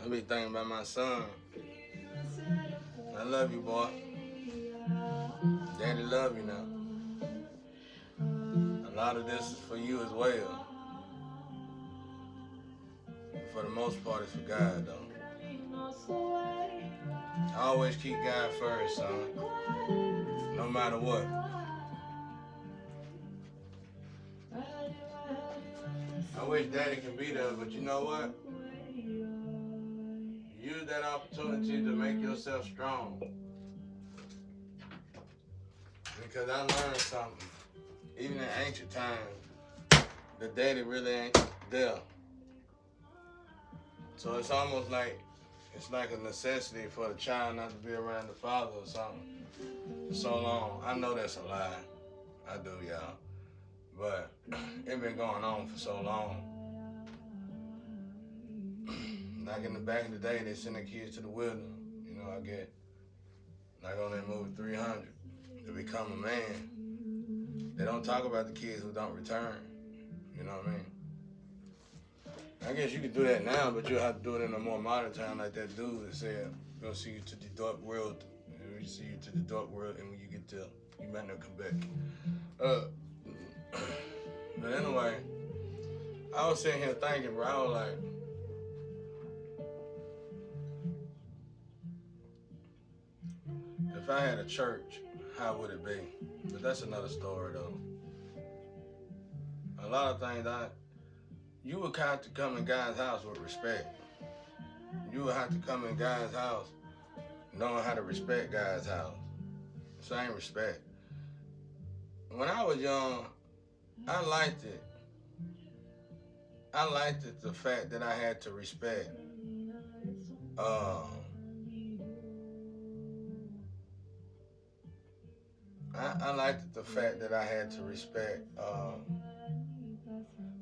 I be thinking about my son. I love you, boy. Daddy love you now. A lot of this is for you as well. For the most part, it's for God, though. Always keep God first, son. No matter what. I wish Daddy could be there, but you know what? Use that opportunity to make yourself strong. Because I learned something. Even in ancient times, the daddy really ain't there. So it's almost like it's like a necessity for the child not to be around the father or something for so long. I know that's a lie. I do, y'all. But it been going on for so long. Like in the back of the day, they send their kids to the wilderness. You know, I get like on that movie 300 to become a man. They don't talk about the kids who don't return. You know what I mean? I guess you could do that now, but you'll have to do it in a more modern time, like that dude that said, "We'll see you to the dark world. We see you to the dark world, and when you get there, you might not come back." But anyway, I was sitting here thinking, bro. I was like, if I had a church, how would it be? But that's another story, though. A lot of things you would have to come in God's house with respect. You would have to come in God's house knowing how to respect God's house. Same respect. When I was young, I liked it. I liked it, the fact that I had to respect I liked it, the fact that I had to respect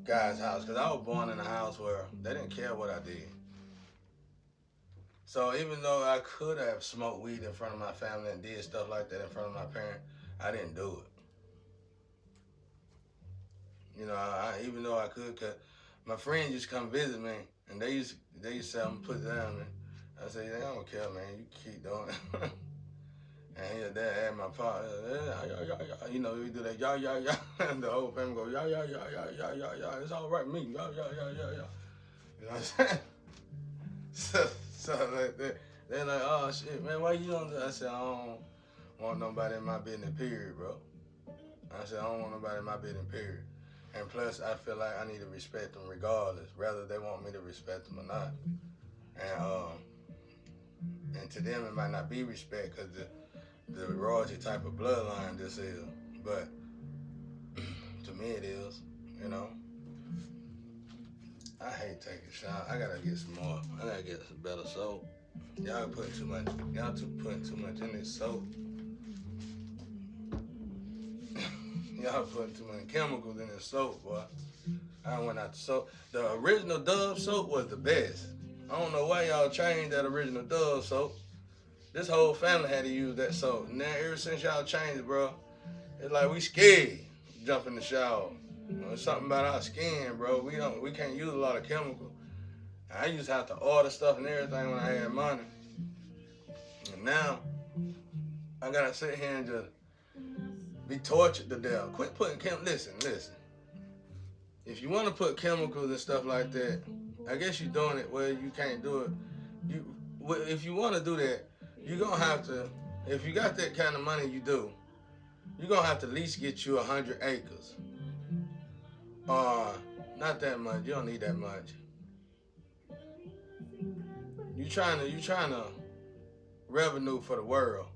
God's house, because I was born in a house where they didn't care what I did. So even though I could have smoked weed in front of my family and did stuff like that in front of my parents, I didn't do it. You know, even though I could, cause my friends used to come visit me, and they used to say, "I'm gonna put it down, man." I say, "They don't care, man. You keep doing it." And his dad had my partner, you know, we do that, and the whole family go, it's all right, me, You know what I'm saying? So like they're like, "Oh shit, man, why you don't do that?" I said, "I don't want nobody in my business, period, bro." I said, "I don't want nobody in my business, period." And plus, I feel like I need to respect them regardless, whether they want me to respect them or not. And to them, it might not be respect because the royalty type of bloodline this is, but to me it is, you know. I hate taking shots. I gotta get some more. I gotta get some better soap. Y'all putting too much. Y'all putting too much in this soap. Y'all putting too many chemicals in this soap, boy. I went out the soap. The original Dove soap was the best. I don't know why y'all changed that original Dove soap. This whole family had to use that soap. Now ever since y'all changed it, bro, it's like we scared to jump in the shower. You know, it's something about our skin, bro. We can't use a lot of chemicals. I used to have to order stuff and everything when I had money. And now I gotta sit here and just be tortured to death. Quit putting listen. If you want to put chemicals and stuff like that, I guess you're doing it where you can't do it. If you want to do that, you're gonna have to. If you got that kind of money, you're gonna have to at least get you 100 acres. Not that much. You don't need that much. You trying to revenue for the world.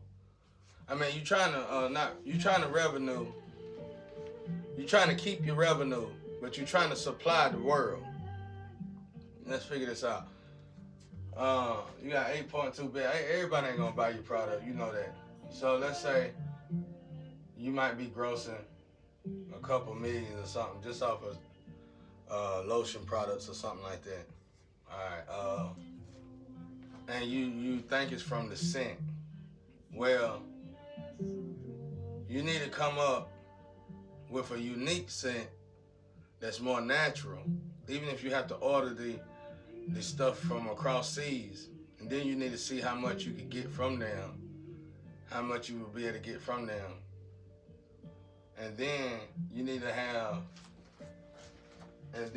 I mean, you trying to revenue. You trying to keep your revenue, but you trying to supply the world. Let's figure this out. You got 8.2 billion. Everybody ain't gonna buy your product. You know that. So let's say you might be grossing a couple million or something just off of lotion products or something like that. All right. And you think it's from the scent. Well, you need to come up with a unique scent that's more natural. Even if you have to order the stuff from across seas. And then you need to see how much you can get from them, how much you will be able to get from them. And then you need to have, at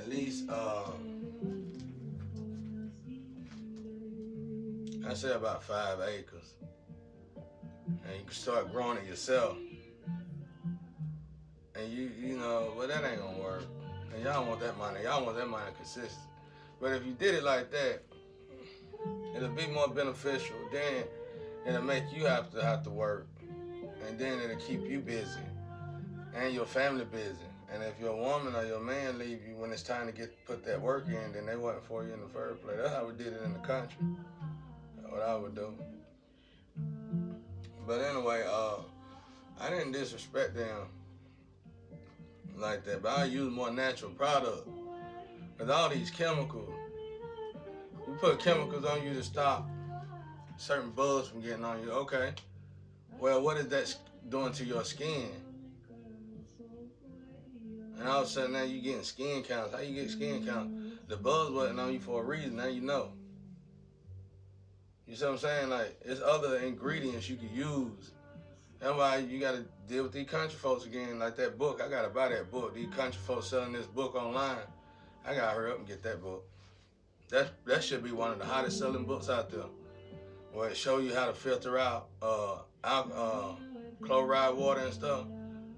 least, I say about 5 acres. And you can start growing it yourself. And you know, well, that ain't gonna work. And y'all want that money. Y'all want that money consistent. But if you did it like that, it'll be more beneficial. Then it'll make you have to work. And then it'll keep you busy. And your family busy. And if your woman or your man leave you when it's time to put that work in, then they wasn't for you in the first place. That's how we did it in the country. That's what I would do. But anyway, I didn't disrespect them like that, but I use more natural product. With all these chemicals, you put chemicals on you to stop certain bugs from getting on you. Okay, well, what is that doing to your skin? And all of a sudden now you getting skin counts. How you get skin counts? The bugs wasn't on you for a reason. Now you know. You see what I'm saying? Like, it's other ingredients you can use. That's why you got to deal with these country folks again. Like that book, I got to buy that book. These country folks selling this book online. I got to hurry up and get that book. That should be one of the hottest selling books out there. Where it show you how to filter out chloride water and stuff.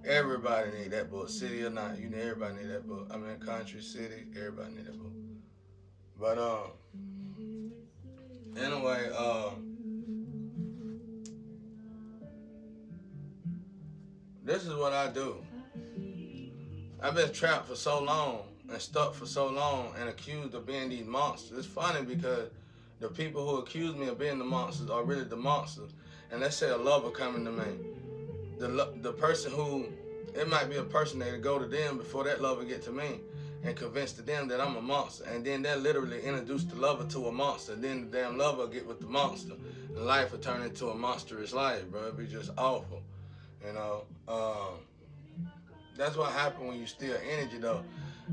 Everybody need that book, city or not. Everybody need that book. I mean, country, city, everybody need that book. But anyway, this is what I do. I've been trapped for so long and stuck for so long and accused of being these monsters. It's funny because the people who accuse me of being the monsters are really the monsters. And let's say a lover coming to me. The person who, it might be a person that go to them before that lover get to me and convince to them that I'm a monster. And then they'll literally introduce the lover to a monster. Then the damn lover get with the monster. And life will turn into a monstrous life, bro. It'll be just awful. You know, that's what happens when you steal energy, though.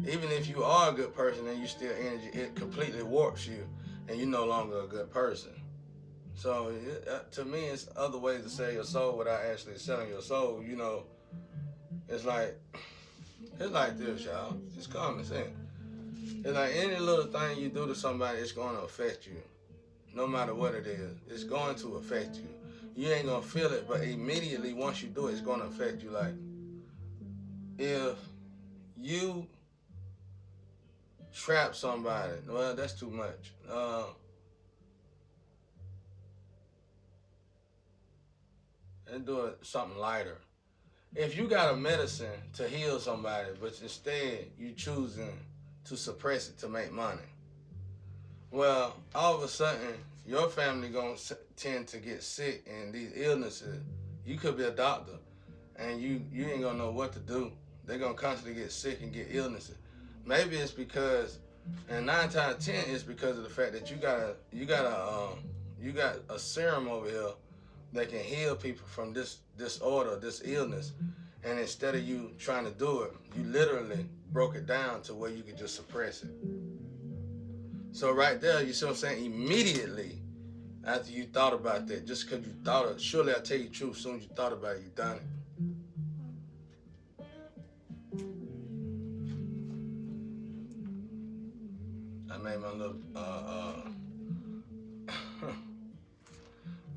Even if you are a good person and you steal energy, it completely warps you, and you're no longer a good person. So, to me, it's other ways to sell your soul without actually selling your soul. You know, it's like this, y'all. It's common sense. It's like any little thing you do to somebody, it's going to affect you. No matter what it is, it's going to affect you. You ain't going to feel it, but immediately once you do it, it's going to affect you. Like, if you trap somebody, well, that's too much. Let's do it something lighter. If you got a medicine to heal somebody, but instead you choosing to suppress it to make money, well, all of a sudden, your family gonna tend to get sick and these illnesses. You could be a doctor, and you ain't gonna know what to do. They're gonna constantly get sick and get illnesses. Maybe it's because, and 9 times out of 10, it's because of the fact that you got a serum over here that can heal people from this disorder, this illness. And instead of you trying to do it, you literally broke it down to where you could just suppress it. So right there, you see what I'm saying? Immediately after you thought about that, just because you thought it, surely I tell you the truth, as soon as you thought about it, you done it. I made my little,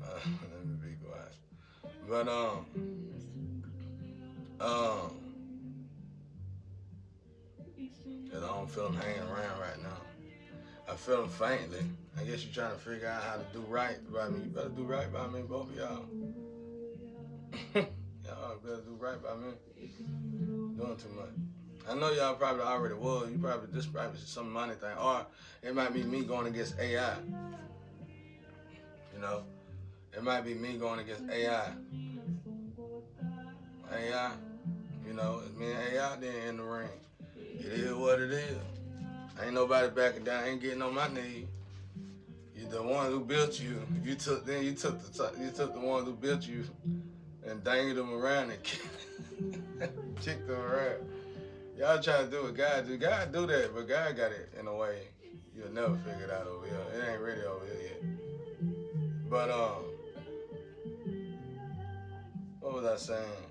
let me be quiet. But, cause I don't feel them hanging around right now. I feel them faintly. I guess you're trying to figure out how to do right by me. You better do right by me, both of y'all. Y'all better do right by me. Doing too much. I know y'all probably already was. This probably some money thing. Or it might be me going against AI. You know? It might be me going against AI. AI, you know, it's me and AI there in the ring. It is what it is. Ain't nobody backing down, ain't getting on my knee. You the one who built you. You took the one who built you and dangled them around and kicked them around. Y'all trying to do what God do. God do that, but God got it in a way. You'll never figure it out over here. It ain't ready over here yet. But what was I saying?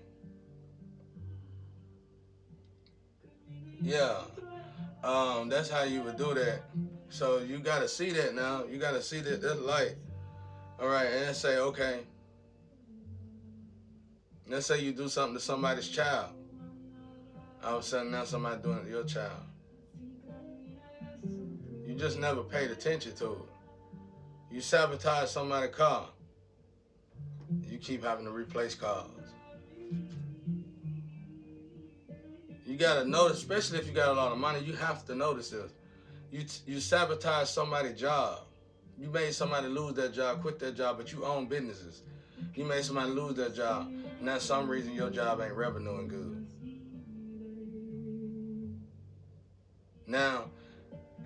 Yeah. That's how you would do that. So you gotta see that now. You gotta see that that's light. Alright, and then say, okay. Let's say you do something to somebody's child. All of a sudden now somebody doing it to your child. You just never paid attention to it. You sabotage somebody's car. You keep having to replace cars. You gotta notice, especially if you got a lot of money, you have to notice this. You sabotage somebody's job. You made somebody lose their job, quit their job, but you own businesses. You made somebody lose their job, and that's some reason your job ain't revenuing good. Now,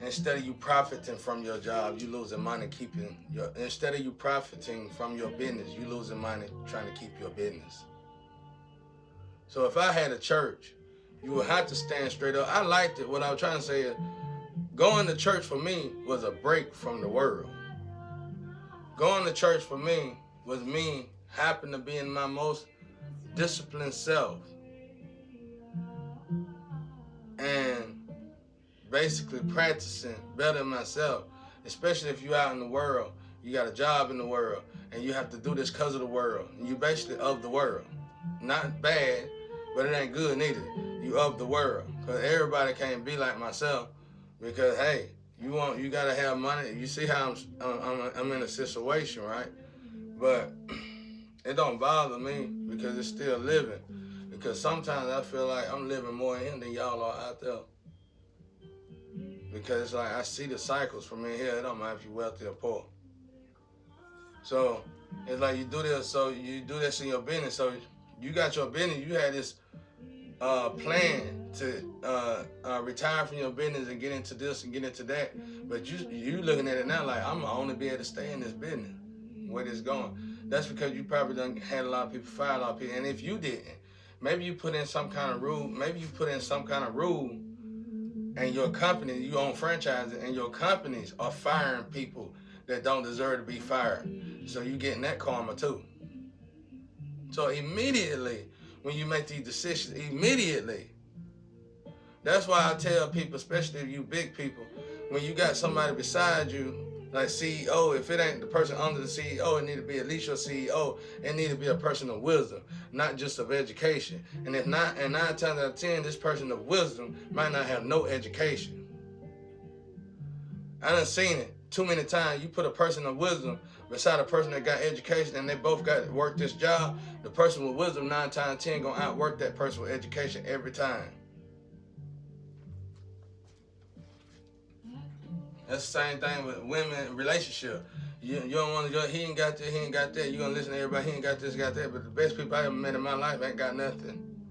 instead of you profiting from your job, you losing money instead of you profiting from your business, you losing money trying to keep your business. So if I had a church, you would have to stand straight up. I liked it. What I was trying to say is, going to church for me was a break from the world. Going to church for me was me happen to be in my most disciplined self. And basically practicing better myself, especially if you're out in the world, you got a job in the world, and you have to do this because of the world. And you basically of the world. Not bad, but it ain't good neither. You of the world. Because everybody can't be like myself. Because, hey, you got to have money. You see how I'm in a situation, right? But it don't bother me because it's still living. Because sometimes I feel like I'm living more in than y'all are out there. Because it's like I see the cycles from in here. It don't matter if you're wealthy or poor. So it's like you do this. So you do this in your business. So you got your business. You had this plan to retire from your business and get into this and get into that. But you looking at it now like I'm gonna only be able to stay in this business. Where it's going. That's because you probably done had a lot of people, fired a lot of people. And if you didn't, maybe you put in some kind of rule. Maybe you put in some kind of rule. And your company, you own franchises, and your companies are firing people that don't deserve to be fired. So you getting that karma too. So immediately, when you make these decisions, immediately. That's why I tell people, especially if you big people, when you got somebody beside you, like CEO, if it ain't the person under the CEO, it need to be at least your CEO. It need to be a person of wisdom, not just of education. And if not, and 9 times out of 10, this person of wisdom might not have no education. I done seen it too many times. You put a person of wisdom beside a person that got education, and they both got to work this job. The person with wisdom 9 times out of 10 gonna outwork that person with education every time. That's the same thing with women relationship. You don't want to go, he ain't got this, he ain't got that. You're going to listen to everybody, he ain't got this, got that. But the best people I ever met in my life ain't got nothing.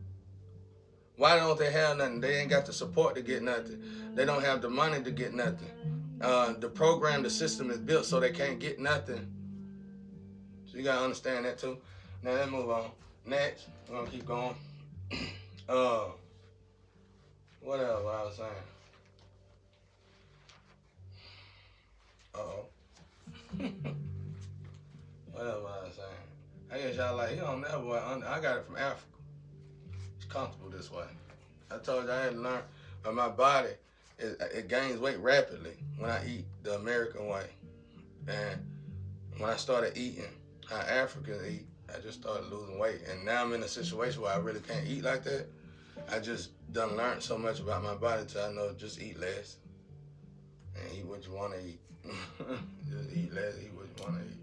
Why don't they have nothing? They ain't got the support to get nothing. They don't have the money to get nothing. The program, the system is built so they can't get nothing. So you got to understand that too. Now let's move on. Next, we're going to keep going. What else I was saying? Uh-oh. What else was I saying? I guess y'all like, that boy, I got it from Africa. It's comfortable this way. I told you I had to learn, but my body, it gains weight rapidly when I eat the American way. And when I started eating how Africans eat, I just started losing weight. And now I'm in a situation where I really can't eat like that. I just done learned so much about my body till I know just eat less and eat what you want to eat. Just eat less, eat what you want to eat,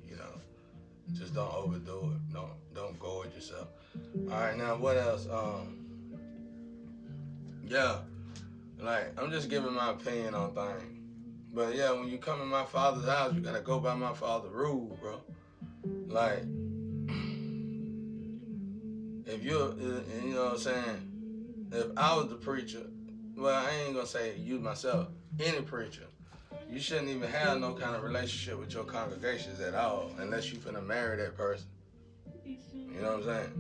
Just don't overdo it. Don't gorge yourself. All right, now what else? I'm just giving my opinion on things. But yeah, when you come in my father's house, you gotta go by my father's rule, bro. Like, if you're, you know what I'm saying? If I was the preacher, well, I ain't gonna say you myself, any preacher, you shouldn't even have no kind of relationship with your congregations at all unless you finna marry that person. You know what I'm saying?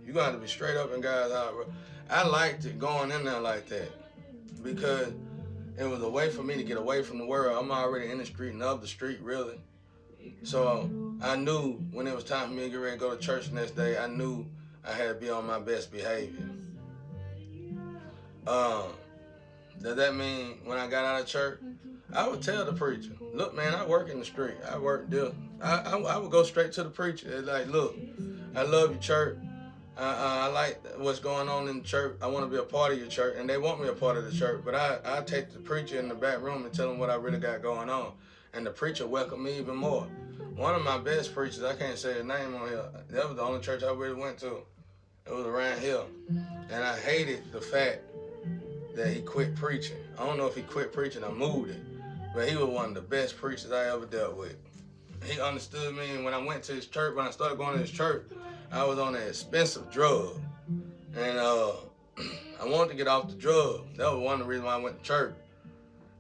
You gonna have to be straight up in God's house, bro. I liked it going in there like that because it was a way for me to get away from the world. I'm already in the street and of the street, really. So I knew when it was time for me to get ready to go to church the next day, I knew I had to be on my best behavior. Does that mean when I got out of church, I would tell the preacher, look, man, I work in the street. I work there. I would go straight to the preacher. Like, look, I love your church. I like what's going on in the church. I want to be a part of your church. And they want me a part of the church. But I take the preacher in the back room and tell him what I really got going on. And the preacher welcomed me even more. One of my best preachers, I can't say his name on here. That was the only church I really went to. It was around here. And I hated the fact that he quit preaching. I don't know if he quit preaching or moved it. But he was one of the best preachers I ever dealt with. He understood me, and when I went to his church, when I started going to his church, I was on an expensive drug. And I wanted to get off the drug. That was one of the reasons why I went to church.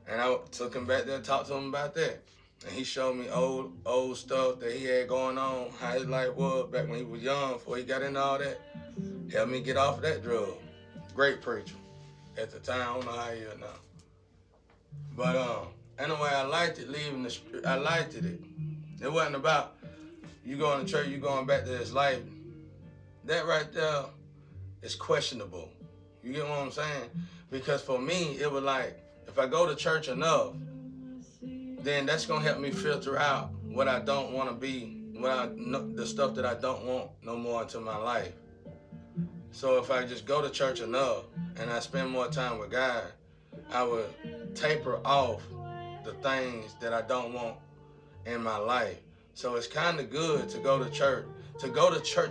And I took him back there and talked to him about that. And he showed me old stuff that he had going on, how his life was back when he was young, before he got into all that. Helped me get off of that drug. Great preacher. At the time, I don't know how he is now. But anyway, I liked it leaving the street. I liked it. It wasn't about you going to church, you going back to this life. That right there is questionable. You get what I'm saying? Because for me, it was like, if I go to church enough, then that's going to help me filter out what I don't want to be, the stuff that I don't want no more into my life. So if I just go to church enough and I spend more time with God, I would taper off the things that I don't want in my life. So it's kind of good to go to church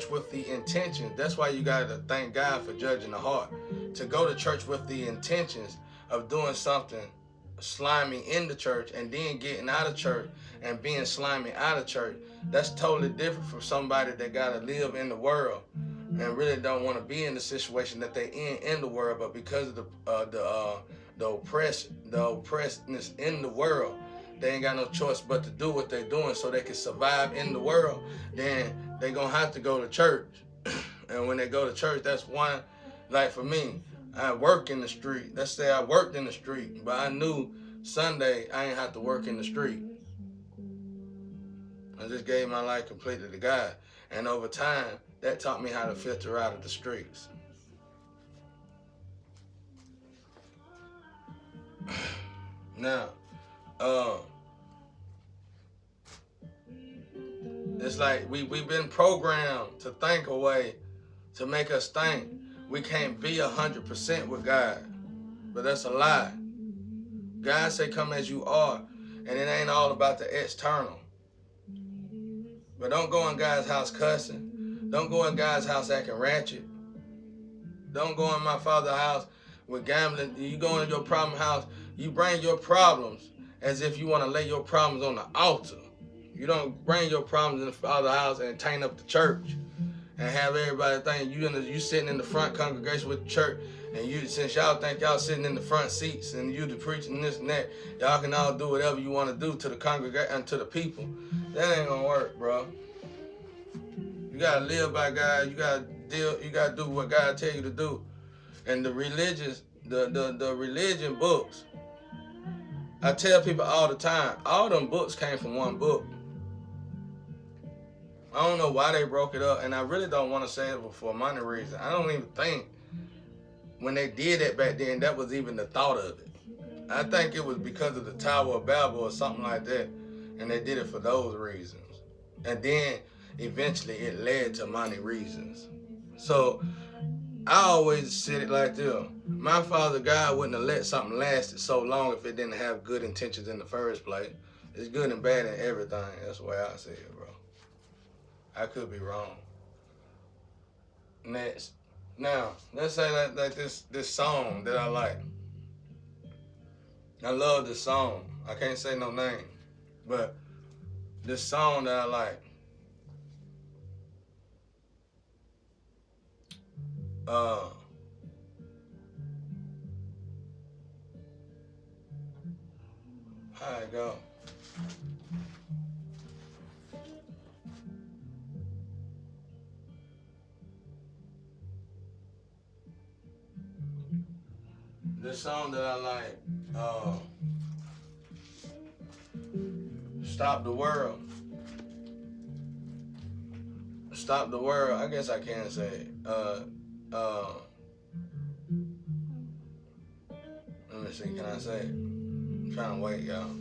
with the intention. That's why you got to thank God for judging the heart. To go to church with the intentions of doing something slimy in the church and then getting out of church and being slimy out of church, that's totally different from somebody that got to live in the world and really don't want to be in the situation that they in the world, but because of the oppressedness in the world, they ain't got no choice but to do what they're doing so they can survive in the world. Then they gonna have to go to church. And when they go to church, that's one, like for me, I work in the street. Let's say I worked in the street, but I knew Sunday I ain't have to work in the street. I just gave my life completely to God. And over time, that taught me how to filter out of the streets. Now, it's like we've been programmed to think a way to make us think we can't be 100% with God. But that's a lie. God say come as you are, and it ain't all about the external. But don't go in God's house cussing. Don't go in God's house acting ratchet. Don't go in my father's house with gambling. You go in your problem house, you bring your problems as if you want to lay your problems on the altar. You don't bring your problems in the father's house and taint up the church and have everybody think you sitting in the front congregation with the church, and since y'all think y'all sitting in the front seats and you the preaching this and that, y'all can all do whatever you want to do to the congregation and to the people. That ain't gonna work, bro. You gotta live by God. You gotta do what God tell you to do. And the religion books, I tell people all the time, all them books came from one book. I don't know why they broke it up, and I really don't want to say it for money reason. I don't even think when they did that back then, that was even the thought of it. I think it was because of the Tower of Babel or something like that, and they did it for those reasons. And then eventually it led to money reasons. So I always said it like this. My Father God wouldn't have let something last so long if it didn't have good intentions in the first place. It's good and bad in everything. That's the way I say it, bro. I could be wrong. Next. Now, let's say like this song that I like. I love this song. I can't say no name. But this song that I like. How it go? This song that I like Stop the World. Stop the World. I guess I can say it. Let me see. Can I say it? I'm trying to wait, y'all.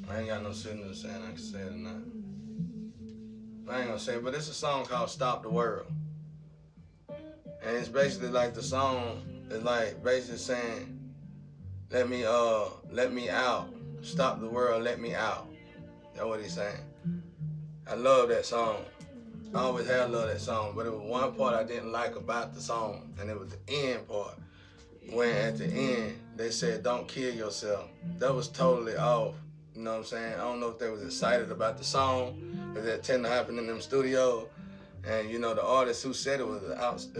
I ain't got no signal saying I can say it or not. I ain't gonna say it, but it's a song called Stop the World. And it's basically like the song is like basically saying, let me out. Stop the world, let me out. That's what he's saying. I love that song. I always have loved that song, but it was one part I didn't like about the song, and it was the end part. When at the end, they said, don't kill yourself. That was totally off. You know what I'm saying? I don't know if they was excited about the song, because that tend to happen in them studios. And you know, the artist who said it was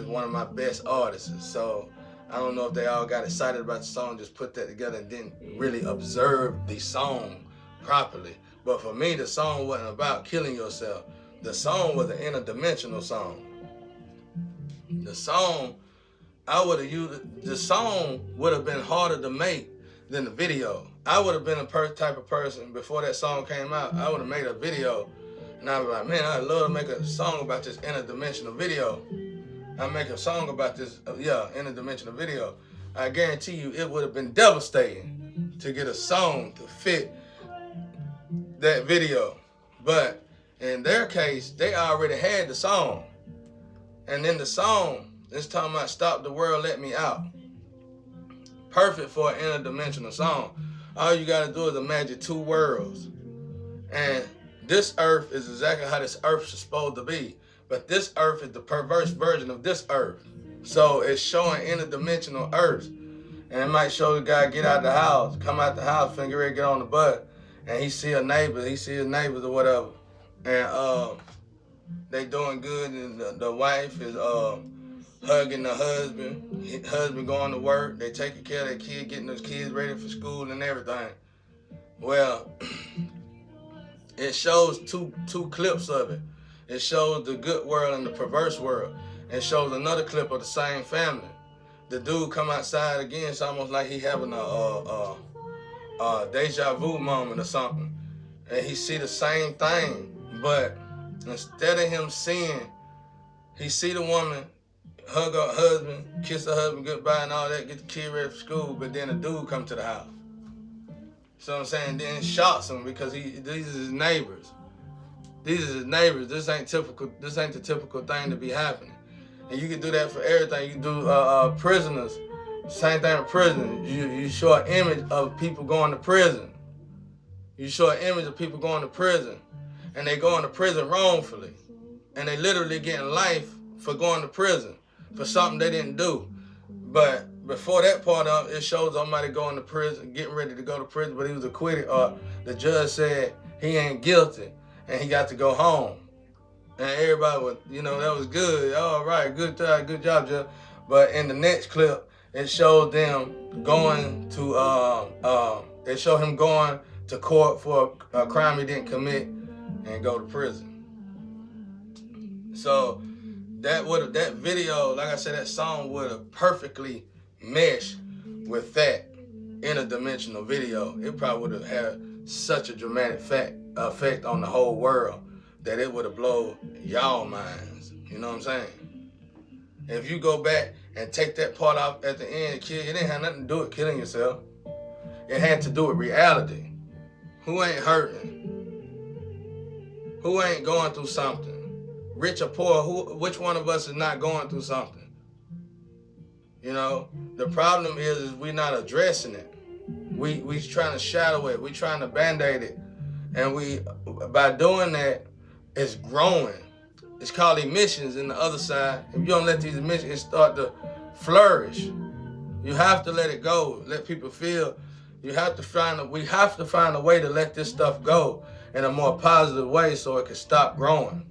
one of my best artists. So I don't know if they all got excited about the song, just put that together and didn't really observe the song properly. But for me, the song wasn't about killing yourself. The song was an interdimensional song. The song, the song would have been harder to make than the video. I would have been a type of person, before that song came out, I would have made a video, and I was like, man, I'd love to make a song about this interdimensional video. I make a song about this, interdimensional video. I guarantee you it would have been devastating to get a song to fit that video. But in their case, they already had the song. And in the song, it's talking about Stop the World, Let Me Out. Perfect for an interdimensional song. All you gotta do is imagine two worlds. And this earth is exactly how this earth is supposed to be. But this earth is the perverse version of this earth. So it's showing interdimensional earth. And it might show the guy get out the house, come out the house, finna get ready to get on the bus, and he see his neighbors or whatever. And they doing good, and the wife is hugging the husband. Husband going to work. They taking care of their kid, getting those kids ready for school and everything. Well, it shows two clips of it. It shows the good world and the perverse world. It shows another clip of the same family. The dude come outside again. It's almost like he having a deja vu moment or something. And he see the same thing. But instead of him seeing, he see the woman hug her husband, kiss her husband goodbye and all that, get the kid ready for school, but then the dude come to the house. So I'm saying, then it shocks him because these are his neighbors. These are his neighbors. This ain't the typical thing to be happening. And you can do that for everything. You can do prisoners. Same thing with prison. You show an image of people going to prison. You show an image of people going to prison. And they going to prison wrongfully. And they literally getting life for going to prison for something they didn't do. But before that part of it, shows somebody going to prison, getting ready to go to prison, but he was acquitted, or the judge said he ain't guilty and he got to go home. And everybody was, that was good. All right, good job, Judge. But in the next clip, it showed them going to, it showed him going to court for a crime he didn't commit and go to prison. So that video, like I said, that song would have perfectly meshed with that interdimensional video. It probably would have had such a dramatic effect on the whole world that it would have blown y'all minds. You know what I'm saying? If you go back and take that part off at the end, it didn't have nothing to do with killing yourself. It had to do with reality. Who ain't hurting? Who ain't going through something? Rich or poor, which one of us is not going through something? The problem is we're not addressing it. We trying to shadow it. We trying to band-aid it. And by doing that, it's growing. It's called emissions in the other side. If you don't let these emissions start to flourish, you have to let it go. Let people feel. We have to find a way to let this stuff go in a more positive way so it can stop growing.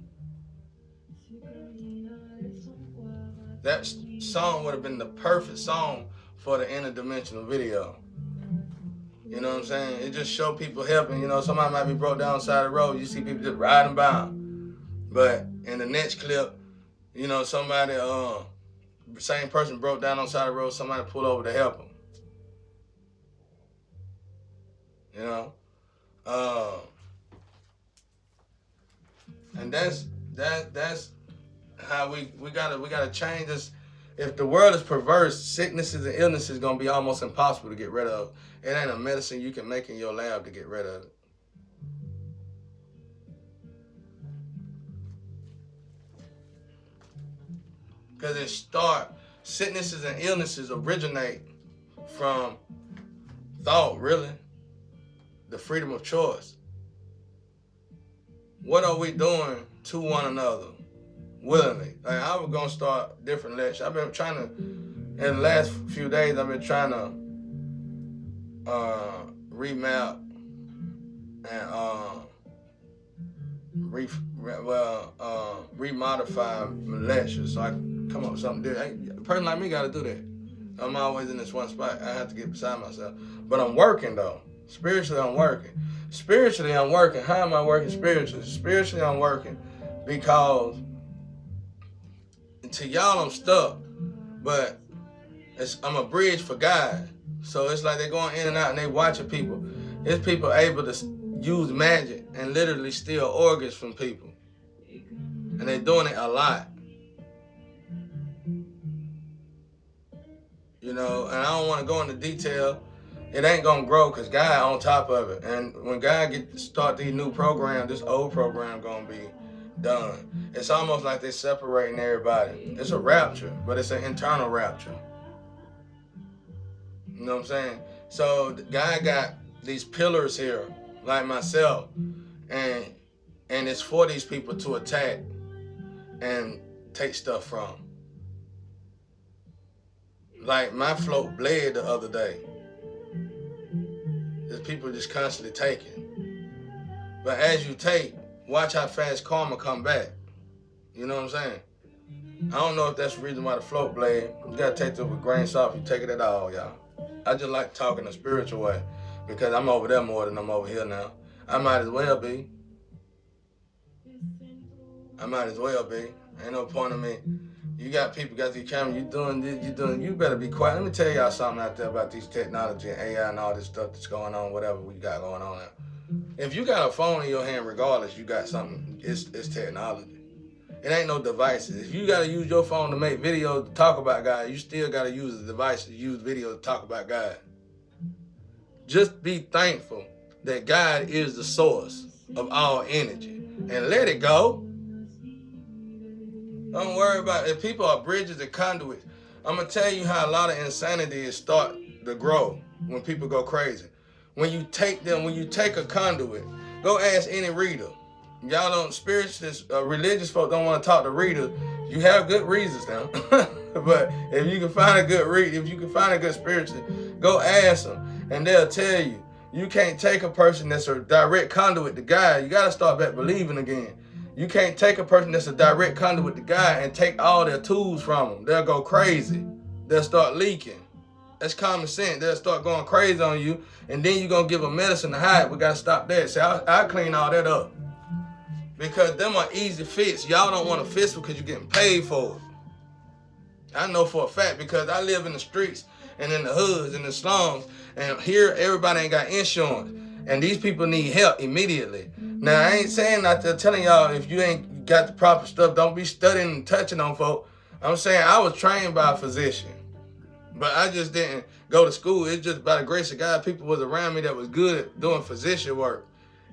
That song would have been the perfect song for the interdimensional video. You know what I'm saying? It just show people helping. Somebody might be broke down the side of the road. You see people just riding by. But in the next clip, somebody, same person broke down on the side of the road. Somebody pulled over to help them. You know, and that's how we gotta change this. If the world is perverse, sicknesses and illnesses gonna be almost impossible to get rid of. It ain't a medicine you can make in your lab to get rid of it. Because sicknesses and illnesses originate from thought, really. The freedom of choice. What are we doing to one another willingly? Like, I was gonna start different lectures. I've been trying to, in the last few days, I've been trying to remap and remodify my lectures so I can come up with something different. A person like me got to do that. I'm always in this one spot. I have to get beside myself. But I'm working, though. Spiritually, I'm working. Spiritually, I'm working. How am I working spiritually? Spiritually, I'm working because to y'all, I'm stuck. But I'm a bridge for God. So it's like they're going in and out and they watching people. There's people able to use magic and literally steal organs from people. And they're doing it a lot. You know, and I don't want to go into detail. It ain't going to grow because God on top of it. And when God start these new programs, this old program going to be done. It's almost like they're separating everybody. It's a rapture, but it's an internal rapture. You know what I'm saying? So God got these pillars here, like myself, and it's for these people to attack and take stuff from. Like my float bled the other day. There's people just constantly taking. But as you take, watch how fast karma come back. You know what I'm saying? I don't know if that's the reason why the float blade. You gotta take it with a grain of salt if you take it at all, y'all. I just like talking a spiritual way because I'm over there more than I'm over here now. I might as well be. Ain't no point in me. You got people got these cameras, you doing this, you better be quiet. Let me tell y'all something out there about these technology and AI and all this stuff that's going on, whatever we got going on now. If you got a phone in your hand, regardless, you got something, it's technology. It ain't no devices. If you gotta use your phone to make videos to talk about God, you still gotta use the device to use video to talk about God. Just be thankful that God is the source of all energy and let it go. Don't worry about it. If people are bridges and conduits, I'm gonna tell you how a lot of insanity is start to grow when people go crazy. When you take a conduit, go ask any reader. Y'all don't, spiritualists, religious folk don't want to talk to readers. You have good reasons now. But if you can find a good spiritualist, go ask them and they'll tell you. You can't take a person that's a direct conduit to God. You got to start back believing again. You can't take a person that's a direct conduit to God and take all their tools from them. They'll go crazy. They'll start leaking. That's common sense. They'll start going crazy on you, and then you're going to give them medicine to hide. We got to stop that. See, I'll clean all that up. Because them are easy fits. Y'all don't want to fix because you're getting paid for it. I know for a fact because I live in the streets and in the hoods and the slums, and here everybody ain't got insurance. And these people need help immediately. Now, I ain't saying out there telling y'all if you ain't got the proper stuff, don't be studying and touching on folk. I'm saying I was trained by a physician, but I just didn't go to school. It's just by the grace of God, people was around me that was good at doing physician work.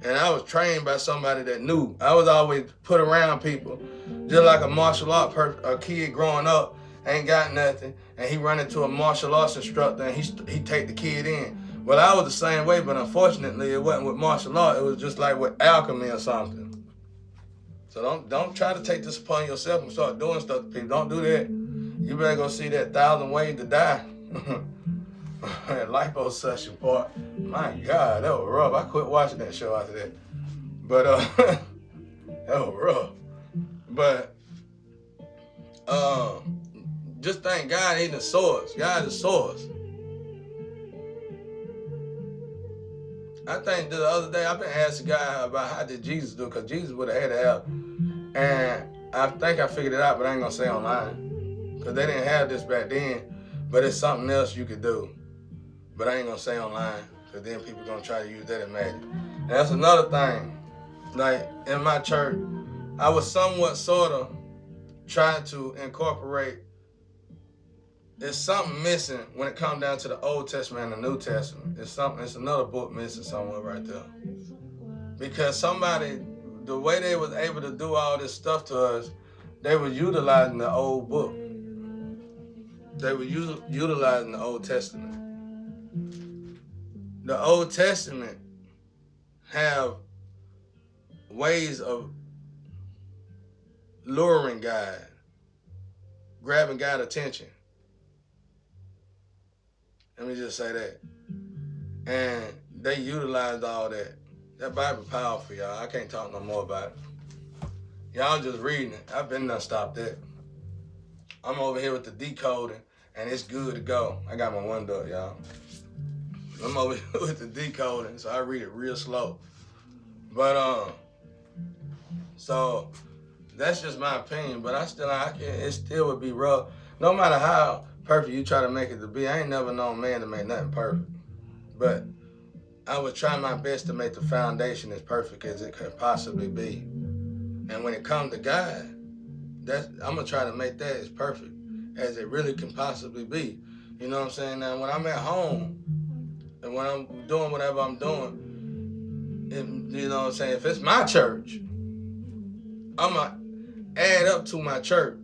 And I was trained by somebody that knew. I was always put around people. Just like a martial art a kid growing up, ain't got nothing, and he run into a martial arts instructor and he take the kid in. Well, I was the same way, but unfortunately, it wasn't with martial art. It was just like with alchemy or something. So don't try to take this upon yourself and start doing stuff to people. Don't do that. You better go see that 1,000 Ways to Die. That liposuction part. My God, that was rough. I quit watching that show after that. But that was rough. But just thank God He's the source. God is the source. I think the other day I've been asking God about how did Jesus do it, because Jesus would have had to help. And I think I figured it out, but I ain't gonna say online. Because they didn't have this back then, but it's something else you could do. But I ain't gonna say online, because then people gonna try to use that as magic. And that's another thing. Like in my church, I was somewhat sort of trying to incorporate. There's something missing when it comes down to the Old Testament and the New Testament. It's another book missing somewhere right there. Because somebody, the way they was able to do all this stuff to us, they were utilizing the old book. They were utilizing the Old Testament. The Old Testament have ways of luring God, grabbing God's attention. Let me just say that. And they utilized all that. That Bible powerful, y'all. I can't talk no more about it. Y'all just reading it. I've been done stopped that. I'm over here with the decoding, and it's good to go. I got my window up, y'all. I'm over here with the decoding, so I read it real slow. But so that's just my opinion. But it still would be rough. No matter how perfect you try to make it to be, I ain't never known man to make nothing perfect. But I would try my best to make the foundation as perfect as it could possibly be. And when it comes to God, I'm gonna try to make that as perfect as it really can possibly be. You know what I'm saying? Now, when I'm at home and when I'm doing whatever I'm doing, you know what I'm saying? If it's my church, I'm gonna add up to my church,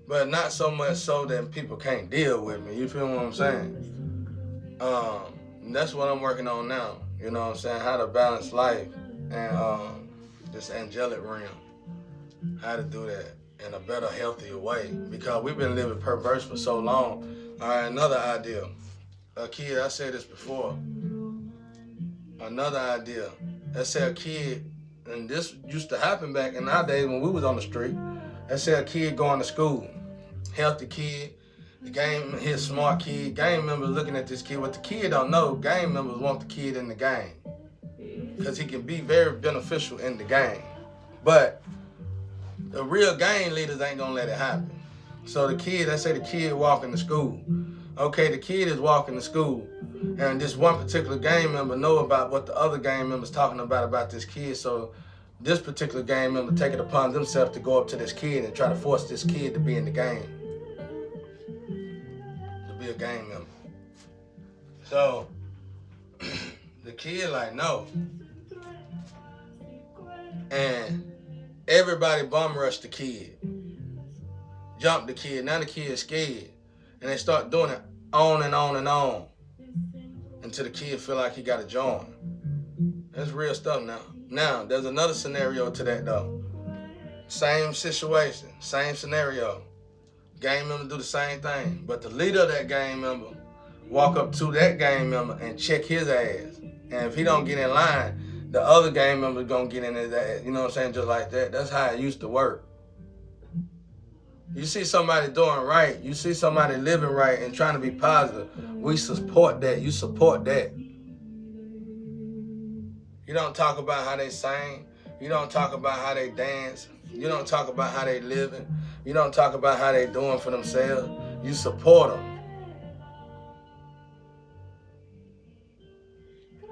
but not so much so that people can't deal with me. You feel what I'm saying? That's what I'm working on now. You know what I'm saying? How to balance life and this angelic realm. How to do that in a better, healthier way. Because we've been living perverse for so long. All right, another idea. A kid, I said this before. Another idea. Let's say a kid, and this used to happen back in our days when we was on the street. Let's say a kid going to school. Healthy kid. He a smart kid. Gang members looking at this kid. What the kid don't know, gang members want the kid in the game. Because he can be very beneficial in the game. But the real gang leaders ain't gonna let it happen. So the kid, let's say the kid walking to school. Okay, the kid is walking to school. And this one particular gang member know about what the other gang members talking about this kid. So this particular gang member take it upon themselves to go up to this kid and try to force this kid to be in the game. Be a gang member. So the kid like no. And everybody bum rush the kid. Jump the kid. Now the kid is scared. And they start doing it on and on and on. Until the kid feel like he gotta join. That's real stuff now. Now, there's another scenario to that though. Same situation, same scenario. Gang member do the same thing, but the leader of that gang member walk up to that gang member and check his ass. And if he don't get in line, the other gang member gonna get in his ass. You know what I'm saying? Just like that. That's how it used to work. You see somebody doing right, you see somebody living right and trying to be positive. We support that. You support that. You don't talk about how they sing. You don't talk about how they dance. You don't talk about how they living. You don't talk about how they doing for themselves. You support them.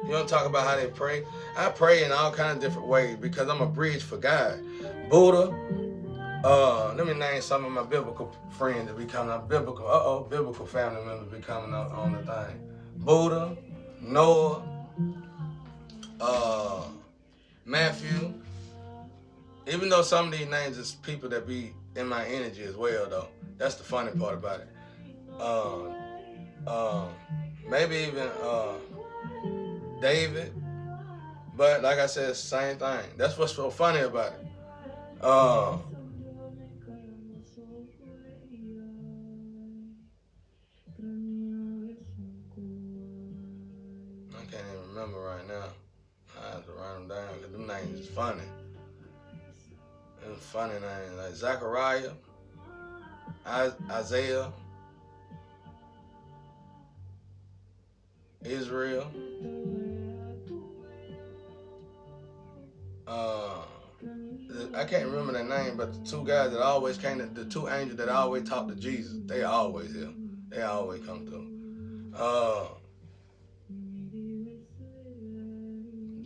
You don't talk about how they pray. I pray in all kinds of different ways because I'm a bridge for God. Buddha. Let me name some of my biblical friends that be coming up. Biblical family members be coming up on the thing. Buddha, Noah, Matthew. Even though some of these names is people that be in my energy as well, though. That's the funny part about it. Maybe even David. But like I said, same thing. That's what's so funny about it. I can't even remember right now. I have to write them down because them names is funny. Them funny names like Zachariah, Isaiah, Israel. I can't remember their name, but the two guys that always came, the two angels that always talked to Jesus, they always here. They always come through.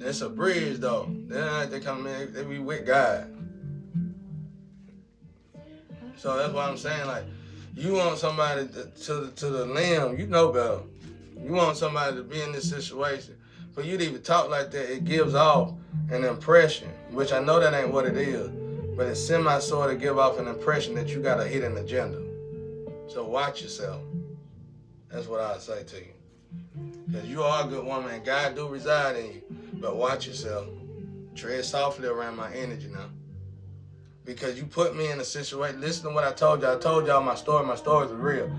It's a bridge though. They come in, they be with God. So that's why I'm saying, like, you want somebody to the limb, you know better. You want somebody to be in this situation. For you to even talk like that, it gives off an impression, which I know that ain't what it is, but it sort of give off an impression that you got a hidden agenda. So watch yourself. That's what I say to you. Because you are a good woman and God do reside in you. But watch yourself. Tread softly around my energy now. Because you put me in a situation. Listen to what I told you. I told y'all my story. My story is real.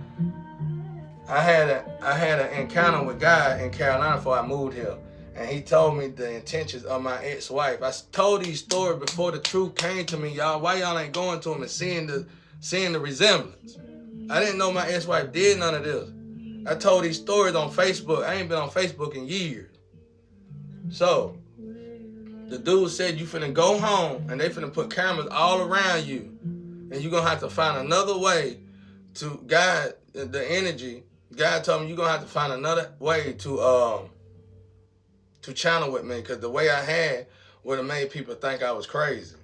I had an encounter with God in Carolina before I moved here. And he told me the intentions of my ex-wife. I told these stories before the truth came to me, y'all. Why y'all ain't going to him and seeing the resemblance? I didn't know my ex-wife did none of this. I told these stories on Facebook. I ain't been on Facebook in years. So, the dude said you finna go home and they finna put cameras all around you. And you're gonna have to find another way to guide the energy. God told me you're gonna have to find another way to channel with me, because the way I had would have made people think I was crazy.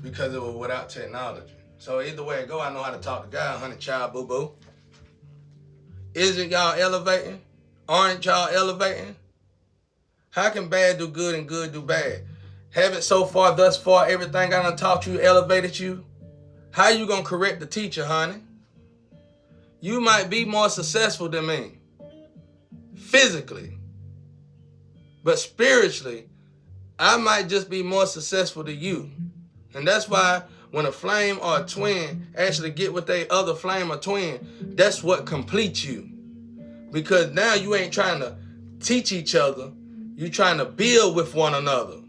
Because it was without technology. So either way it go, I know how to talk to God, honey child, boo-boo. Isn't y'all elevating? Aren't y'all elevating? How can bad do good and good do bad? Haven't thus far, everything I done taught you elevated you? How you gonna correct the teacher, honey? You might be more successful than me. Physically. But spiritually, I might just be more successful than you. And that's why when a flame or a twin actually get with their other flame or twin, that's what completes you. Because now you ain't trying to teach each other. You trying to build with one another.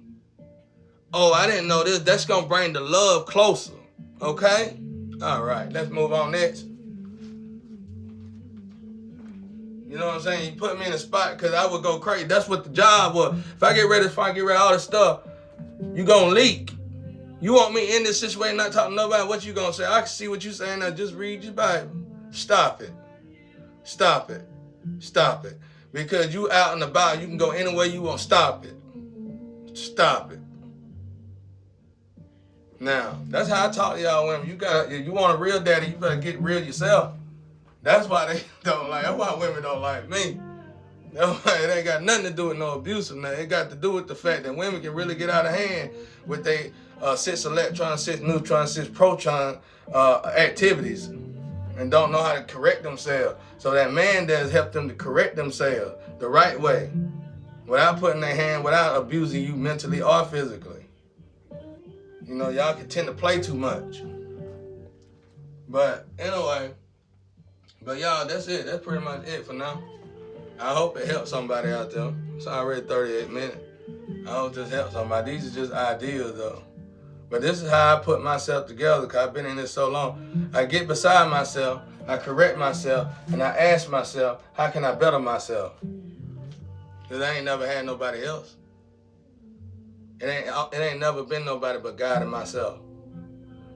Oh, I didn't know this. That's going to bring the love closer. Okay? All right. Let's move on next. You know what I'm saying? You put me in a spot because I would go crazy. That's what the job was. If I get rid of all this stuff, you going to leak. You want me in this situation not talking to nobody, what you going to say? I can see what you saying now. Just read your Bible. Stop it. Stop it. Stop it. Because you out and about, you can go anywhere you want. Stop it. Stop it. Now, that's how I talk to y'all women. If you want a real daddy, you better get real yourself. That's why they don't like. That's why women don't like me. That's why it ain't got nothing to do with no abuse or nothing. It got to do with the fact that women can really get out of hand with their cis electron, cis neutron, cis proton activities, and don't know how to correct themselves. So that man does help them to correct themselves the right way, without putting their hand, without abusing you mentally or physically. You know, y'all can tend to play too much. But anyway, y'all, that's it. That's pretty much it for now. I hope it helps somebody out there. It's already 38 minutes. I hope this helps somebody. These are just ideas though. But this is how I put myself together, because I've been in this so long. I get beside myself, I correct myself, and I ask myself, how can I better myself? Because I ain't never had nobody else. It ain't never been nobody but God and myself.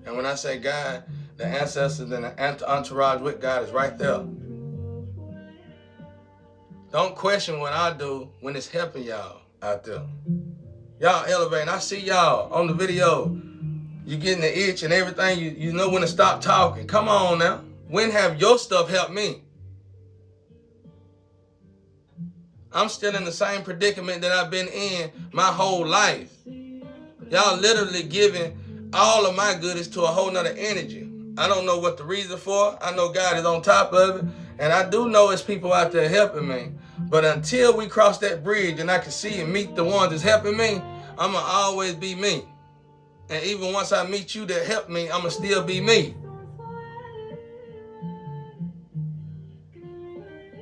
And when I say God, the ancestors and the entourage with God is right there. Don't question what I do when it's helping y'all out there. Y'all elevating. I see y'all on the video. You getting the itch and everything. You know when to stop talking. Come on now. When have your stuff helped me? I'm still in the same predicament that I've been in my whole life. Y'all literally giving all of my goodies to a whole nother energy. I don't know what the reason for. I know God is on top of it. And I do know it's people out there helping me. But until we cross that bridge and I can see and meet the ones that's helping me, I'm going to always be me. And even once I meet you that help me, I'm going to still be me.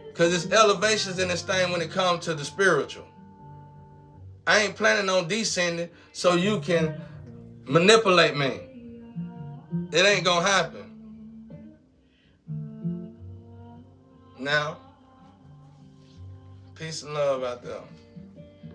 Because it's elevations in this thing when it comes to the spiritual. I ain't planning on descending so you can manipulate me. It ain't going to happen. Now, peace and love out there.